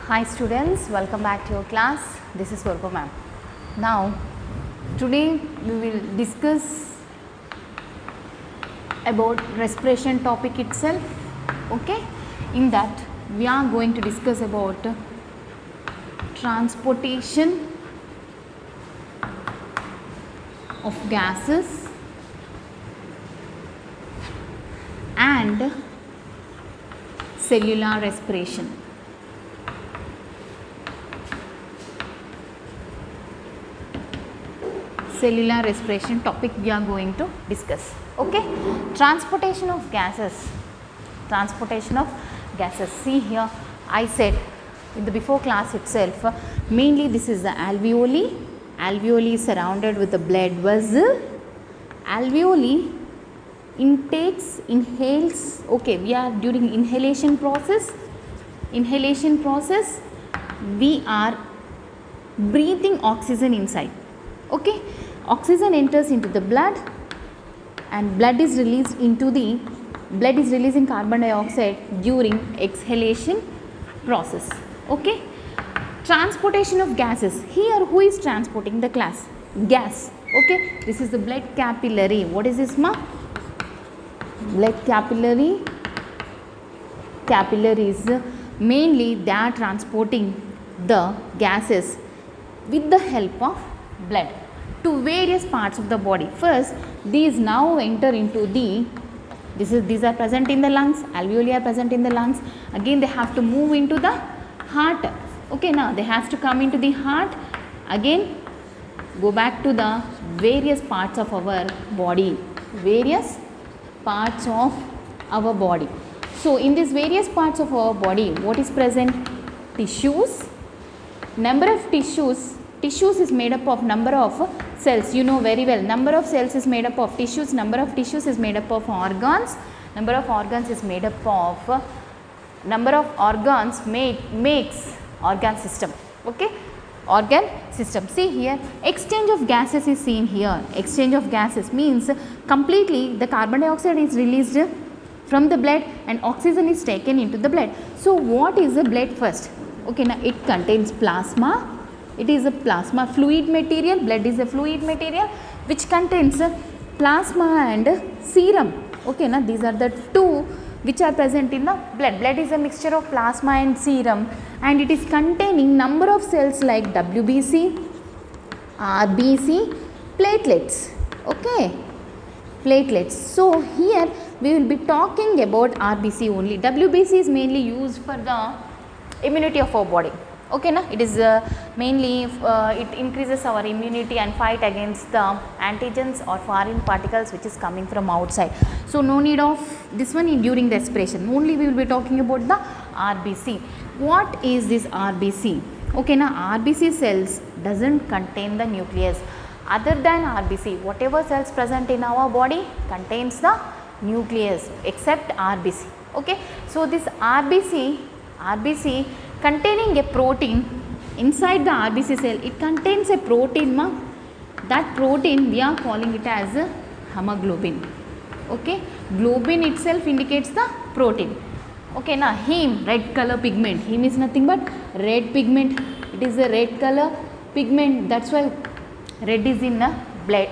Hi students, welcome back to your class. This is Swarpa ma'am. Now, today we will discuss about respiration topic itself. Okay, in that we are going to discuss about transportation of gases and cellular respiration. Cellular respiration topic we are going to discuss. Okay, transportation of gases. See here, I said in the before class itself, mainly this is the alveoli. Alveoli is surrounded with the blood vessel. Alveoli inhales. Okay, we are during inhalation process. We are breathing oxygen inside. Okay, oxygen enters into the blood and blood is releasing carbon dioxide during exhalation process. Okay, transportation of gases. Here who is transporting the gas? Okay, this is the blood capillary. What is this, ma? Blood capillaries, mainly they are transporting the gases with the help of blood to various parts of the body. First, these now enter into these are present in the lungs. Alveoli are present in the lungs. Again they have to move into the heart. Okay, now they have to come into the heart, again go back to the various parts of our body. So in these various parts of our body, what is present? Tissues. Number of tissues is made up of number of cells. You know very well, number of cells is made up of tissues, number of tissues is made up of organs, number of organs is made up of number of organs makes organ system. Okay, organ system. See here, exchange of gases is seen here. Exchange of gases means completely the carbon dioxide is released from the blood and oxygen is taken into the blood. So what is the blood first? Okay, now it contains plasma. It is a plasma fluid material. Blood is a fluid material which contains plasma and serum. Okay, now these are the two which are present in the blood. Blood is a mixture of plasma and serum and it is containing number of cells like WBC, RBC, platelets. Okay, platelets. So here we will be talking about RBC only. WBC is mainly used for the immunity of our body. Okay, na? It is mainly it increases our immunity and fight against the antigens or foreign particles which is coming from outside. So no need of this one during respiration. Only we will be talking about the RBC. What is this RBC? Okay, now RBC cells doesn't contain the nucleus. Other than RBC, whatever cells present in our body contains the nucleus except RBC. Okay, so this RBC containing a protein inside the RBC cell. It contains a protein, ma. That protein we are calling it as a hemoglobin. Okay, globin itself indicates the protein. Okay, now heme, red color pigment. Heme is nothing but red pigment. It is a red color pigment. That's why red is in the blood.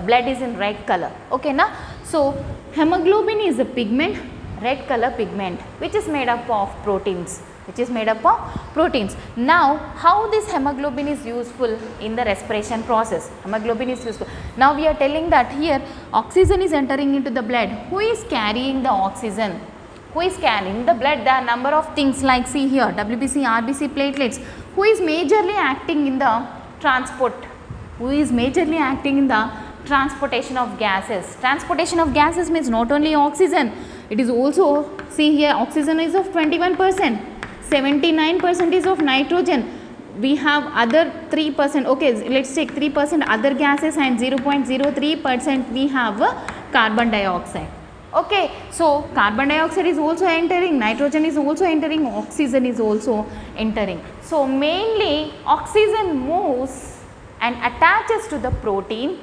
Blood is in red color. Okay, now so hemoglobin is a pigment, red color pigment which is made up of proteins. Now how this hemoglobin is useful in the respiration process? Hemoglobin is useful. Now we are telling that here oxygen is entering into the blood. Who is carrying the oxygen? Who is carrying the blood? There are number of things like, see here, WBC, RBC, platelets. Who is majorly acting in the transport? Who is majorly acting in the transportation of gases? Transportation of gases means not only oxygen, it is also, see here, oxygen is of 21%, 79% is of nitrogen. We have other 3%, okay, let's take 3% other gases and 0.03% we have carbon dioxide. Okay, so carbon dioxide is also entering, nitrogen is also entering, oxygen is also entering. So mainly oxygen moves and attaches to the protein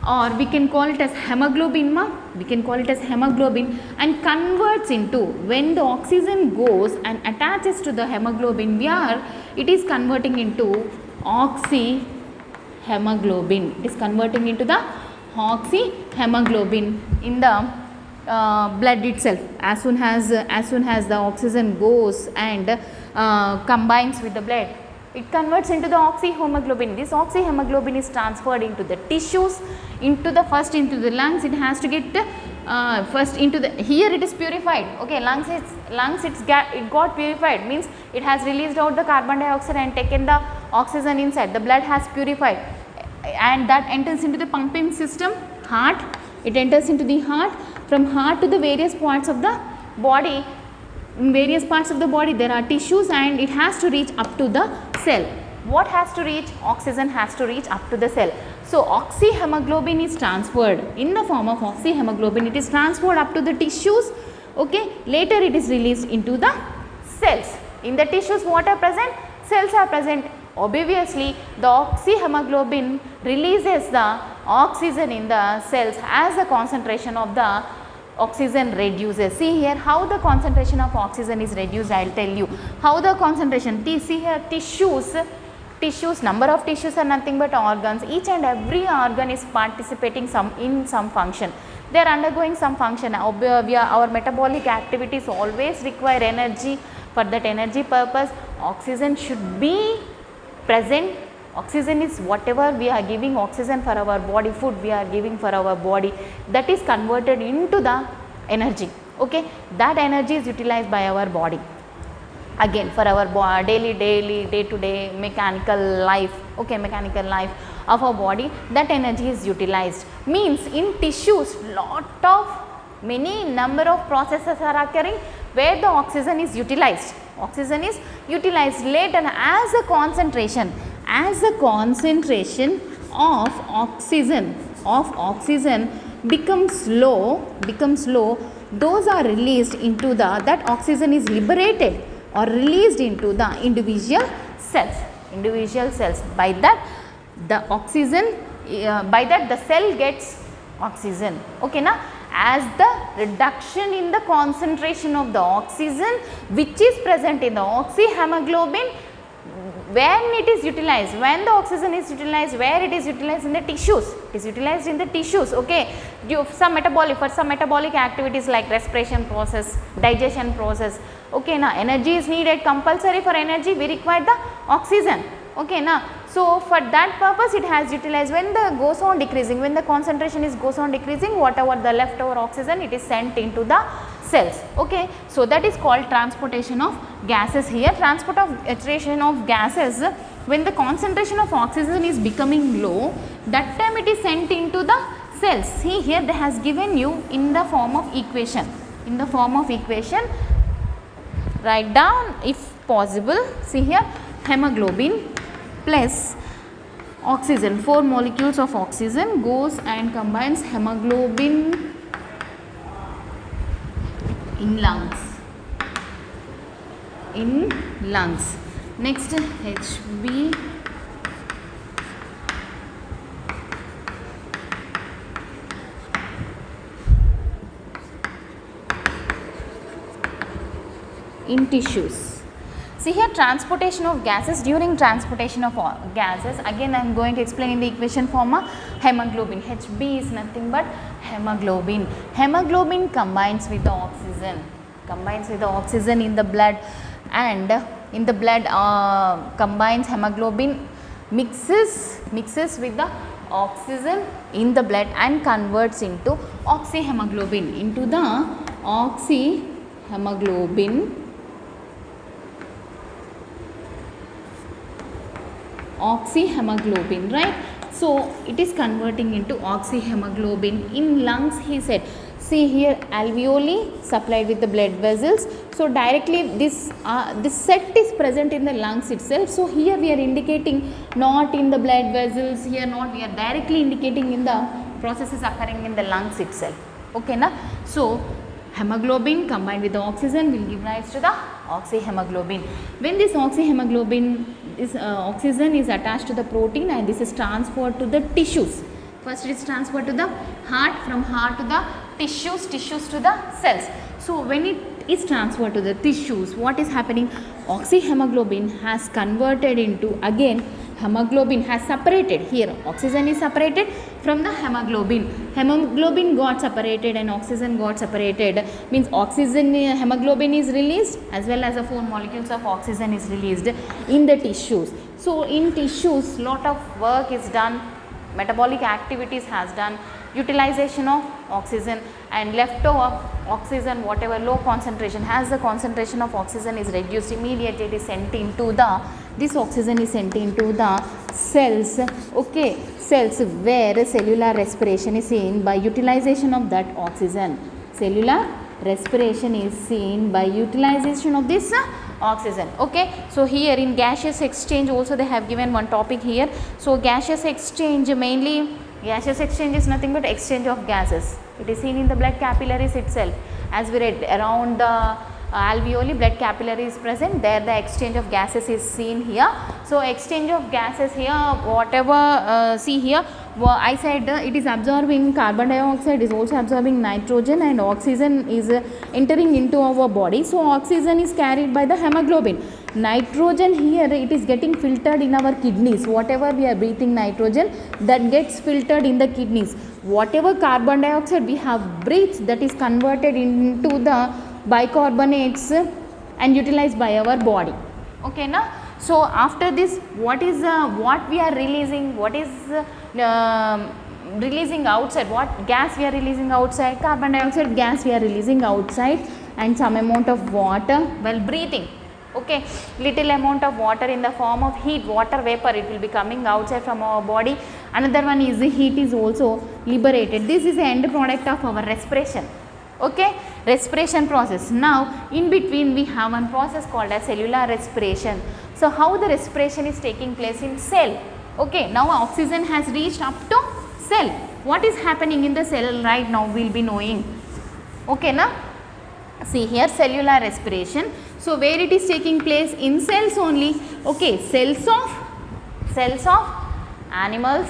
or we can call it as hemoglobin ma, we can call it as hemoglobin, and converts into, when the oxygen goes and attaches to the hemoglobin, where it is converting into oxyhemoglobin. It is converting into the oxyhemoglobin in the blood itself. As soon as the oxygen goes and combines with the blood, it converts into the oxyhemoglobin. This oxyhemoglobin is transferred into the tissues, into the lungs. It has to get first into the, here it is purified. Okay, lungs it got purified, means it has released out the carbon dioxide and taken the oxygen inside. The blood has purified, and that enters into the pumping system, heart. It enters into the heart. From heart to the various parts of the body. In various parts of the body there are tissues, and it has to reach up to the cell. What has to reach? Oxygen has to reach up to the cell. So oxyhemoglobin is transferred in the form of oxyhemoglobin. It is transferred up to the tissues. Okay, later it is released into the cells. In the tissues, what are present? Cells are present. Obviously, the oxyhemoglobin releases the oxygen in the cells as the concentration of the oxygen reduces. See here how the concentration of oxygen is reduced. I will tell you how the concentration. See here, tissues, number of tissues are nothing but organs. Each and every organ is participating in some function. They are undergoing some function. Our metabolic activities always require energy. For that energy purpose, oxygen should be present. Oxygen is whatever we are giving oxygen for our body, food we are giving for our body, that is converted into the energy. Okay, that energy is utilized by our body. Again, for our day to day mechanical life, okay, mechanical life of our body, that energy is utilized. Means in tissues, many number of processes are occurring where the oxygen is utilized. Oxygen is utilized later as a concentration. As the concentration of oxygen becomes low, those are released into that oxygen is liberated or released into the individual cells. By that the oxygen, by that the cell gets oxygen. Okay, na? As the reduction in the concentration of the oxygen which is present in the oxyhemoglobin, when it is utilized, when the oxygen is utilized, where it is utilized? In the tissues. It is utilized in the tissues. Okay, for some metabolic activities like respiration process, digestion process. Okay, now energy is needed. Compulsory for energy we require the oxygen. Okay, now so for that purpose it has utilized. When the goes on decreasing, when the concentration goes on decreasing, whatever the leftover oxygen, it is sent into the cells. Okay, so that is called transportation of gases. Here transportation of gases, when the concentration of oxygen is becoming low, that time it is sent into the cells. See here they has given you in the form of equation. Write down if possible. See here, hemoglobin plus oxygen, 4 molecules of oxygen goes and combines hemoglobin in lungs. Next, Hb in tissues. See here, transportation of gases. During transportation of gases, again I am going to explain in the equation form. Hemoglobin, Hb is nothing but hemoglobin. Hemoglobin combines with the oxygen in the blood, and in the blood combines hemoglobin, mixes with the oxygen in the blood and converts into oxyhemoglobin, oxyhemoglobin, right? So it is converting into oxyhemoglobin in lungs, he said. See here, alveoli supplied with the blood vessels. So directly this set is present in the lungs itself. So here we are indicating not in the blood vessels, here not, we are directly indicating in the processes occurring in the lungs itself. Okay, na? So hemoglobin combined with the oxygen will give rise to the oxyhemoglobin. When this oxyhemoglobin, oxygen is attached to the protein and this is transferred to the tissues. First it is transferred to the heart, from heart to the tissues, tissues to the cells. So when it is transferred to the tissues, what is happening? Oxyhemoglobin has converted into, again hemoglobin has separated. Here oxygen is separated from the hemoglobin. Hemoglobin got separated and oxygen got separated, means oxygen, hemoglobin is released as well as the 4 molecules of oxygen is released in the tissues. So in tissues lot of work is done, metabolic activities has done, utilization of oxygen, and leftover oxygen, whatever low concentration, as the concentration of oxygen is reduced, immediately it is sent into the, this oxygen is sent into the cells, okay, cells where cellular respiration is seen by utilization of that oxygen. Cellular respiration is seen by utilization of this oxygen, okay. So here in gaseous exchange also they have given one topic here. So gaseous exchange, mainly gaseous exchange is nothing but exchange of gases. It is seen in the blood capillaries itself, as we read, around the alveoli blood capillary is present, there the exchange of gases is seen here. So exchange of gases here, whatever see here, I said it is absorbing carbon dioxide, is also absorbing nitrogen, and oxygen is entering into our body. So oxygen is carried by the hemoglobin. Nitrogen here, it is getting filtered in our kidneys. Whatever we are breathing nitrogen, that gets filtered in the kidneys. Whatever carbon dioxide we have breathed, that is converted into the bicarbonates and utilized by our body, okay na. So after this, what is what we are releasing, what is releasing outside, what gas we are releasing outside? Carbon dioxide gas we are releasing outside, and some amount of water while breathing, okay, little amount of water in the form of heat, water vapor, it will be coming outside from our body. Another one is the heat is also liberated. This is the end product of our respiration, okay, respiration process. Now in between we have one process called as cellular respiration. So how the respiration is taking place in cell, okay. Now oxygen has reached up to cell. What is happening in the cell right now we will be knowing, okay na. See here, cellular respiration. So where it is taking place? In cells only, okay. Cells of animals,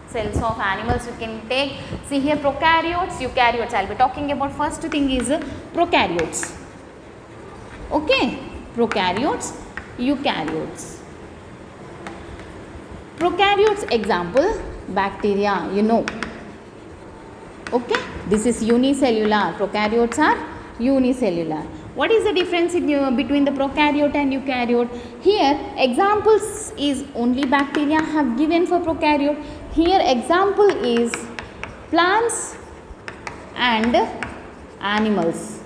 cells of animals you can take. See here, prokaryotes, eukaryotes. I will be talking about, first thing is prokaryotes, okay, prokaryotes, eukaryotes. Prokaryotes example, bacteria, you know, okay. This is unicellular, prokaryotes are unicellular. What is the difference in between the prokaryote and eukaryote? Here examples is only bacteria have given for prokaryote. Here example is plants and animals,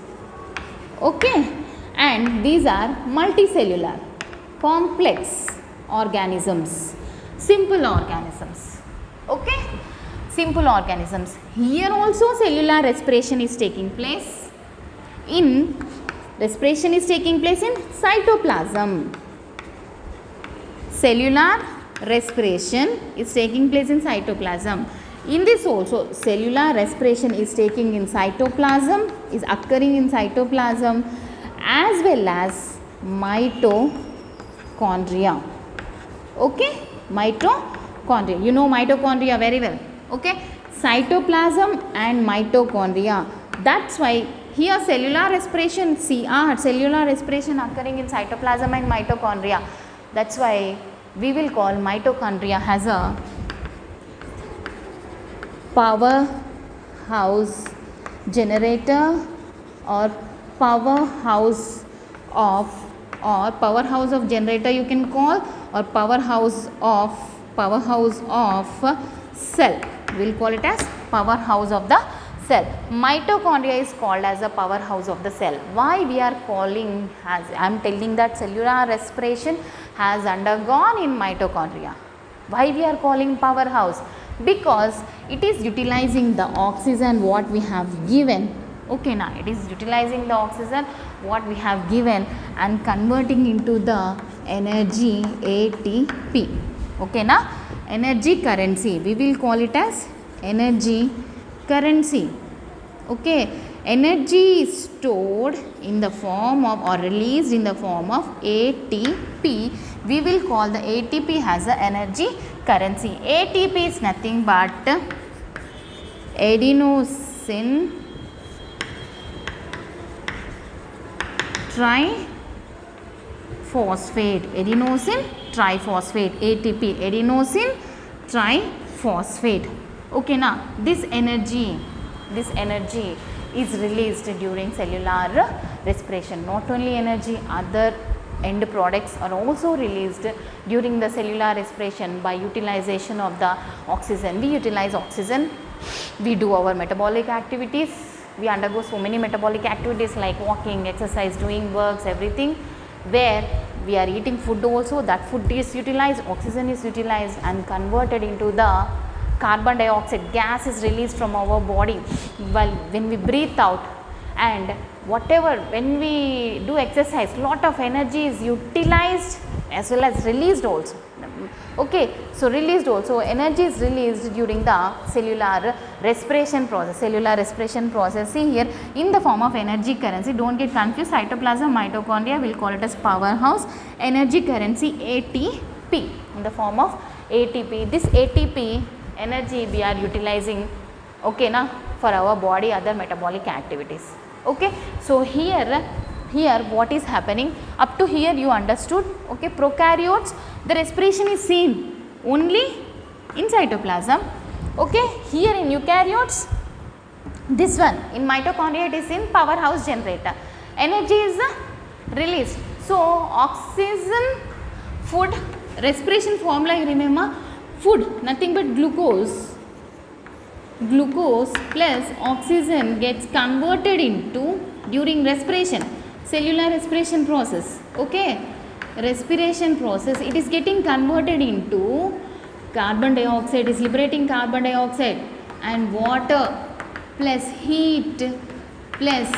okay, and these are multicellular, complex organisms, simple organisms, okay, simple organisms. Here also cellular respiration is taking place. Respiration is taking place in cytoplasm. Cellular respiration is taking place in cytoplasm. In this also cellular respiration is taking in cytoplasm, is occurring in cytoplasm, as well as mitochondria, okay, mitochondria, you know mitochondria very well, okay, cytoplasm and mitochondria. That's why here cellular respiration, cellular respiration occurring in cytoplasm and mitochondria. That's why we will call mitochondria as a powerhouse generator or powerhouse of generator you can call, or powerhouse of cell. We will call it as powerhouse of the cell. Mitochondria is called as the powerhouse of the cell. Why we are calling, as I am telling that cellular respiration has undergone in mitochondria. Why we are calling powerhouse? Because it is utilizing the oxygen what we have given, okay now, it is utilizing the oxygen what we have given and converting into the energy ATP, okay na, energy currency, we will call it as energy currency, okay. Energy is stored in the form of or released in the form of ATP. We will call the ATP as the energy currency. ATP is nothing but adenosine triphosphate, adenosine triphosphate, ATP, adenosine triphosphate. Okay, now this energy is released during cellular respiration. Not only energy, other end products are also released during the cellular respiration by utilization of the oxygen. We utilize oxygen, we do our metabolic activities, we undergo so many metabolic activities like walking, exercise, doing works, everything, where we are eating food also, that food is utilized, oxygen is utilized and converted into the carbon dioxide gas is released from our body while when we breathe out, and whatever when we do exercise, lot of energy is utilized as well as released also. Okay, so released also, energy is released during the cellular respiration process. Cellular respiration process, see here in the form of energy currency, don't get confused, cytoplasm, mitochondria, will call it as powerhouse, energy currency ATP in the form of ATP. This ATP energy we are utilizing, okay na, for our body other metabolic activities. Okay, so here what is happening, up to here you understood. Okay, prokaryotes, the respiration is seen only in cytoplasm. Okay, here in eukaryotes, this one in mitochondria it is in powerhouse generator, energy is released. So oxygen, food, respiration formula you remember, food nothing but glucose plus oxygen gets converted into during respiration, cellular respiration process. Okay, respiration process, it is getting converted into carbon dioxide, is liberating carbon dioxide and water plus heat plus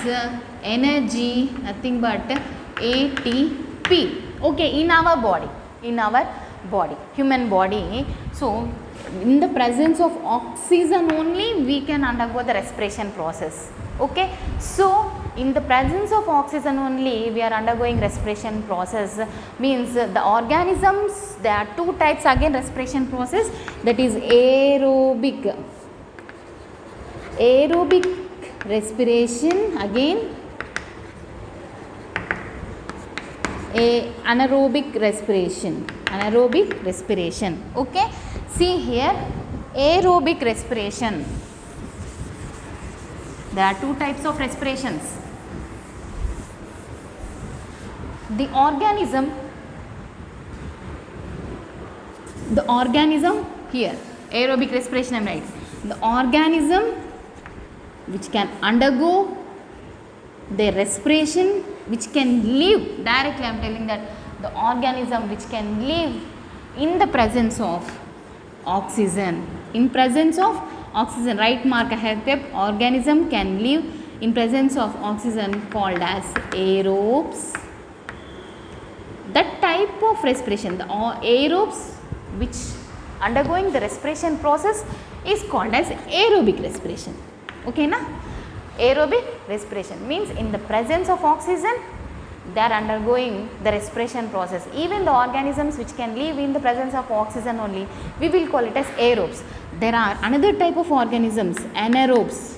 energy, nothing but ATP. Okay, in our body, human body. So in the presence of oxygen only we can undergo the respiration process. Okay, so in the presence of oxygen only we are undergoing respiration process, means the organisms, there are two types again respiration process, that is aerobic respiration, again anaerobic respiration. Okay, see here aerobic respiration, there are two types of respirations. The organism here, aerobic respiration I am right, the organism which can undergo their respiration, which can live directly, I am telling that the organism which can live in the presence of oxygen, right mark I have kept, organism can live in presence of oxygen called as aerobes. That type of respiration, the aerobes which undergoing the respiration process is called as aerobic respiration. Okay na? Aerobic respiration means in the presence of oxygen they are undergoing the respiration process. Even the organisms which can live in the presence of oxygen only, we will call it as aerobes. There are another type of organisms, anaerobes.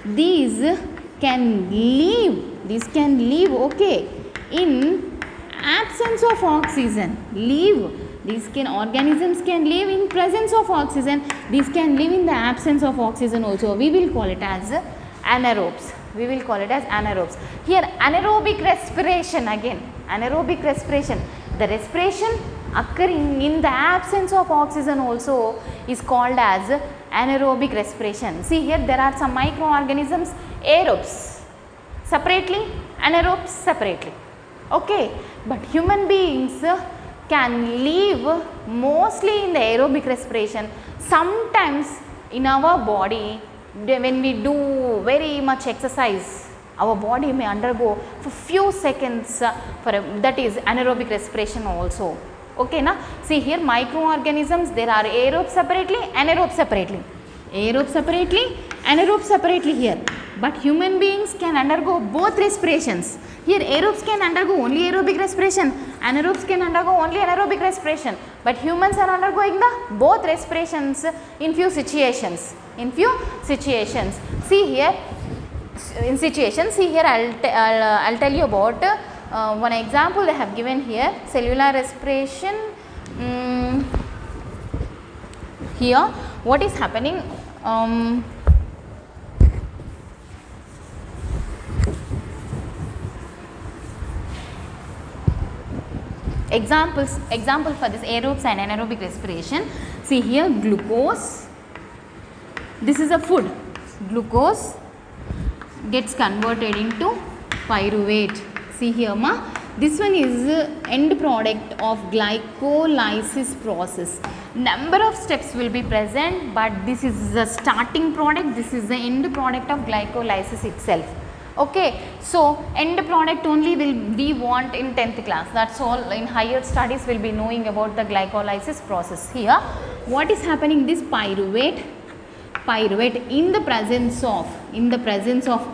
These can live, okay, in absence of oxygen. Organisms can live in presence of oxygen, these can live in the absence of oxygen also. We will call it as anaerobes. Here anaerobic respiration, again anaerobic respiration, the respiration occurring in the absence of oxygen also is called as anaerobic respiration. See here there are some microorganisms, aerobes separately, anaerobes separately. Okay, but human beings can live mostly in the aerobic respiration. Sometimes in our body, when we do very much exercise, our body may undergo for few seconds that is anaerobic respiration also. Okay na? See here microorganisms, there are aerobes separately, anaerobes separately. Anaerobes separately here. But human beings can undergo both respirations. Here aerobes can undergo only aerobic respiration, anaerobes can undergo only anaerobic respiration. but humans are undergoing the both respirations in few situations. In few situations, see here, in situations, see here I'll tell you about one example they have given here, cellular respiration. Here what is happening, example for this aerobes and anaerobic respiration. See here, glucose, this is a food, glucose gets converted into pyruvate. See here ma, this one is end product of glycolysis process. Number of steps will be present, but this is the starting product, this is the end product of glycolysis itself. Okay, so end product only we want in 10th class, that's all. In higher studies we will be knowing about the glycolysis process. Here what is happening, this pyruvate in the presence of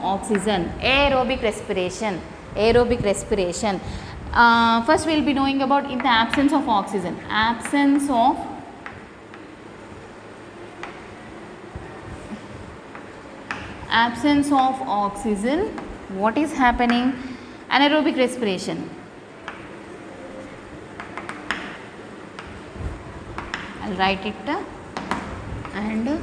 oxygen, aerobic respiration. First we will be knowing about in the absence of oxygen, absence of oxygen, what is happening, anaerobic respiration. I'll write it and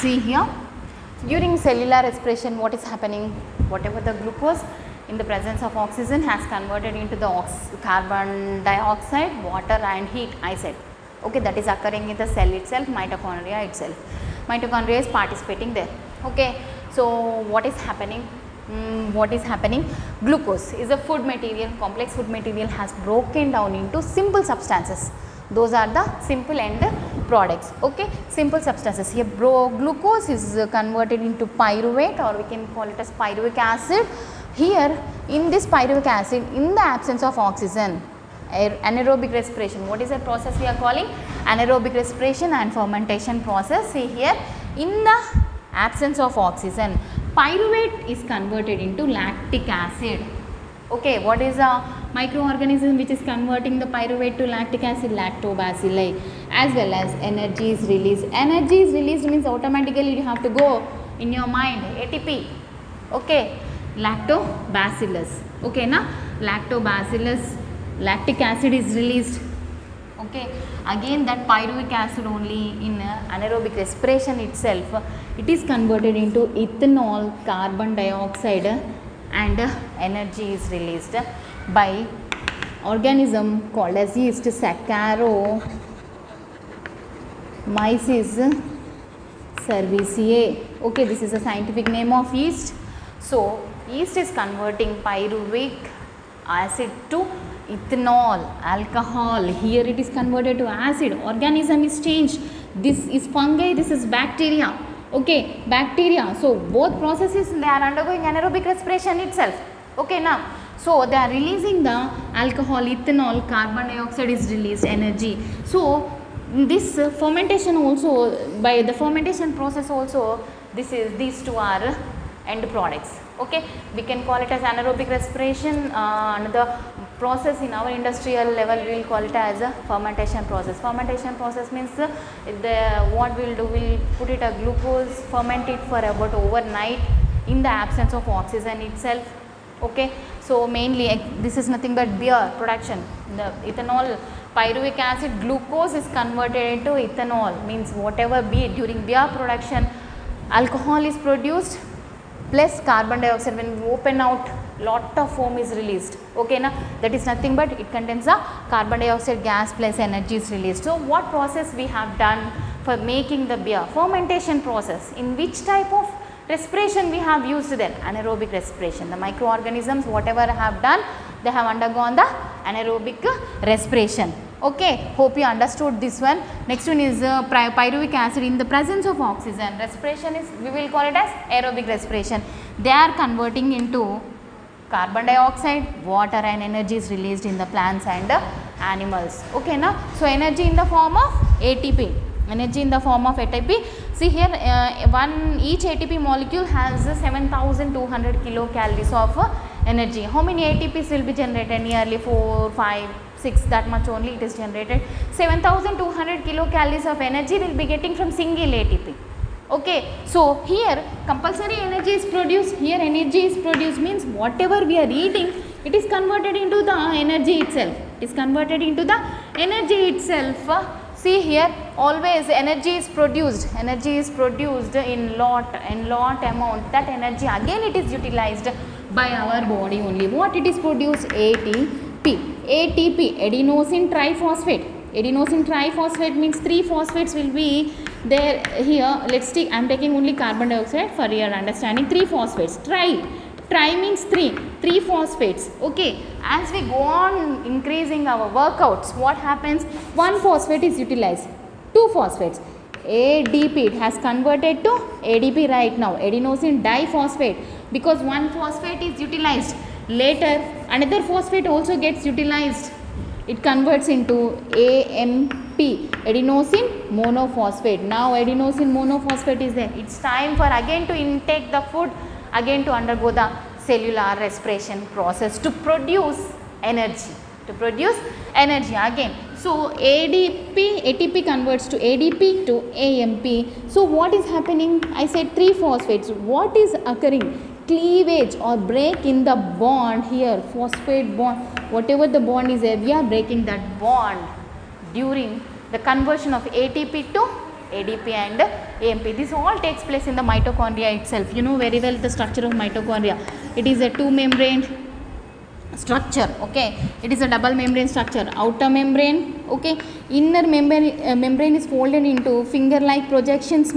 see here, during cellular respiration what is happening, whatever the glucose in the presence of oxygen has converted into the carbon dioxide, water and heat, I said. Okay, that is occurring in the cell itself, mitochondria itself. Mitochondria is participating there. Okay, so what is happening? Glucose is a food material, complex food material has broken down into simple substances. Those are the simple end products. Okay, simple substances. Here glucose is converted into pyruvate, or we can call it as pyruvic acid. Here in this pyruvic acid, in the absence of oxygen, anaerobic respiration, what is the process we are calling? Anaerobic respiration and fermentation process. See here, in the absence of oxygen, pyruvate is converted into lactic acid. Okay, what is a microorganism which is converting the pyruvate to lactic acid? Lactobacilli. As well as energy is released. Energy is released means automatically you have to go in your mind ATP. Okay, lactobacillus. Okay, na lactobacillus, lactic acid is released. Okay, again that pyruvic acid only in anaerobic respiration itself, it is converted into ethanol, carbon dioxide, and energy is released by organism called as yeast, Saccharomyces cerevisiae. Okay, this is the scientific name of yeast. So yeast is converting pyruvic acid to ethanol, alcohol. Here it is converted to acid. Organism is changed. This is fungi, this is bacteria. Okay, bacteria. So both processes they are undergoing anaerobic respiration itself. Okay, now so they are releasing the alcohol, ethanol, carbon dioxide is released, energy. So this fermentation also, by the fermentation process also, these two are end products. Okay, we can call it as anaerobic respiration. Another process in our industrial level we will call it as a fermentation process. Fermentation process means what we will do, we will put it a glucose, ferment it for about overnight, in the absence of oxygen itself. Okay, so mainly this is nothing but beer production. The ethanol, pyruvic acid, glucose is converted into ethanol, means whatever be it during beer production, alcohol is produced plus carbon dioxide. When we open out, lot of foam is released. Okay, na, that is nothing but it contains a carbon dioxide gas plus energy is released. So what process we have done for making the beer? Fermentation process. In which type of respiration we have used then? Anaerobic respiration. The microorganisms whatever have done, they have undergone the anaerobic respiration. Okay, hope you understood this one. Next one is pyruvic acid. In the presence of oxygen, respiration is, we will call it as aerobic respiration. They are converting into carbon dioxide, water and energy is released in the plants and animals. Okay, na? So energy in the form of ATP. Energy in the form of ATP. See here, each ATP molecule has 7,200 kilocalories of energy. How many ATPs will be generated? Nearly 4, 5, 6, that much only it is generated. 7,200 kilocalories of energy will be getting from single ATP. Okay, so here compulsory energy is produced. Here energy is produced means whatever we are eating, it is converted into the energy itself. It is converted into the energy itself. See here, always energy is produced in lot amount. That energy again it is utilized by our body only. What it is produced? ATP, adenosine triphosphate. Adenosine triphosphate means 3 phosphates will be there here. Let's take, I am taking only carbon dioxide for your understanding. 3 phosphates. Tri means 3 phosphates. Okay, as we go on increasing our workouts, what happens? 1 phosphate is utilized, 2 phosphates. ADP, it has converted to ADP right now, adenosine diphosphate, because 1 phosphate is utilized. Later another phosphate also gets utilized, it converts into AMP, adenosine monophosphate. Now adenosine monophosphate is there. It's time for again to intake the food, again to undergo the cellular respiration process to produce energy. Again. So ATP converts to ADP to AMP. So what is happening? I said 3 phosphates. What is occurring? Cleavage or break in the bond here, phosphate bond, whatever the bond is there, we are breaking that bond during the conversion of ATP to ADP and AMP. This all takes place in the mitochondria itself. You know very well the structure of mitochondria. It is a 2-membrane structure. Okay, it is a double membrane structure. Outer membrane, okay, inner membrane is folded into finger like projections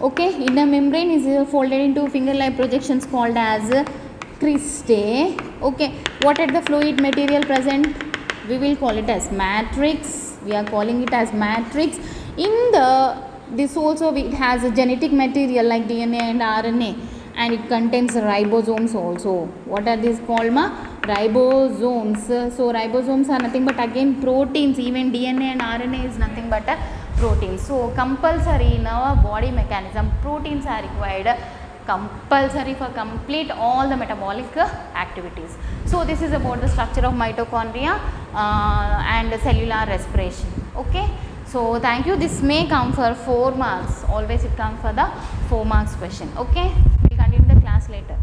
Okay, inner membrane is folded into finger like projections called as cristae. Okay, what are the fluid material present? We will call it as matrix. We are calling it as matrix. In this also it has a genetic material like DNA and RNA, and it contains ribosomes also. What are these called? Ribosomes. So ribosomes are nothing but again proteins. Even DNA and RNA is nothing but a protein. So compulsory in our body mechanism, proteins are required compulsory for complete all the metabolic activities. So this is about the structure of mitochondria and cellular respiration. Okay, so thank you. This may come for 4 marks. Always it comes for the 4 marks question. Okay, we will continue the class later.